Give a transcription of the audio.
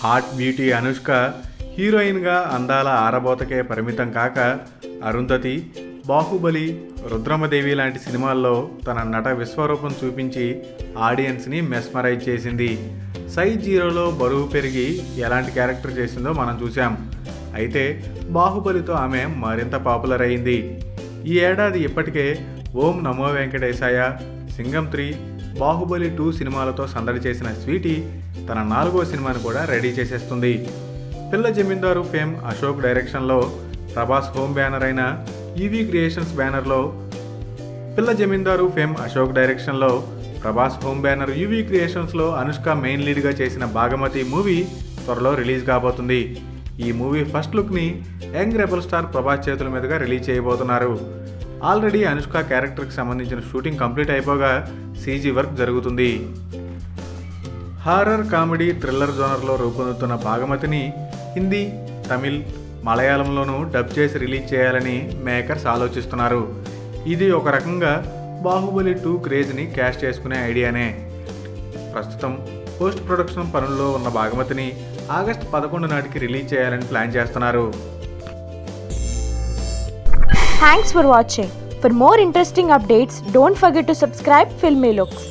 Hot beauty Anushka హీరోయిన్గా అందాల ఆరబోతకే పరిమితం కాక అరుంధతి, బాహుబలి, రుద్రమదేవి లాంటి సినిమాల్లో తన నట విశ్వరూపం చూపించి ఆడియన్స్ని మెస్మరైజ్ చేసింది. సైజ్ జీరోలో బరువు పెరిగి ఎలాంటి క్యారెక్టర్ చేసిందో మనం చూసాం. అయితే బాహుబలితో ఆమె మరింత పాపులర్ అయింది. ఈ ఏడాది ఇప్పటికే ఓం నమో వెంకటేశాయ, సింగం 3, బాహుబలి 2 సినిమాలతో సందడి చేసిన స్వీటీ తన 4వ సినిమాను కూడా రెడీ చేసేస్తుంది. పిల్ల జమీందారు ఫేమ్ అశోక్ డైరెక్షన్లో ప్రభాస్ హోమ్ బ్యానర్ అయిన ఈవీ క్రియేషన్స్ బ్యానర్లో పిల్ల జమీందారు ఫేమ్ అశోక్ డైరెక్షన్లో ప్రభాస్ హోమ్ బ్యానర్ యూవీ క్రియేషన్స్లో అనుష్క మెయిన్ లీడ్గా చేసిన భాగమతి మూవీ త్వరలో రిలీజ్ కాబోతుంది. ఈ మూవీ ఫస్ట్ లుక్ని యంగ్ రెబల్ స్టార్ ప్రభాస్ చేతుల మీదుగా రిలీజ్ చేయబోతున్నారు. ఆల్రెడీ అనుష్క క్యారెక్టర్కి సంబంధించిన షూటింగ్ కంప్లీట్ అయిపోగా సీజీ వర్క్ జరుగుతుంది. హారర్, కామెడీ, థ్రిల్లర్ జోనర్లో రూపొందుతున్న భాగమతిని హిందీ, తమిళ్, మలయాళంలోనూ డబ్ చేసి రిలీజ్ చేయాలని మేకర్స్ ఆలోచిస్తున్నారు. ఇది ఒక రకంగా బాహుబలి 2 క్రేజ్ని క్యాష్ చేసుకునే ఐడియానే. ప్రస్తుతం పోస్ట్ ప్రొడక్షన్ పనుల్లో ఉన్న భాగమతిని ఆగస్టు 11 నాటికి రిలీజ్ చేయాలని ప్లాన్ చేస్తున్నారు. Thanks for watching. For more interesting updates, don't forget to subscribe Filmy Looks.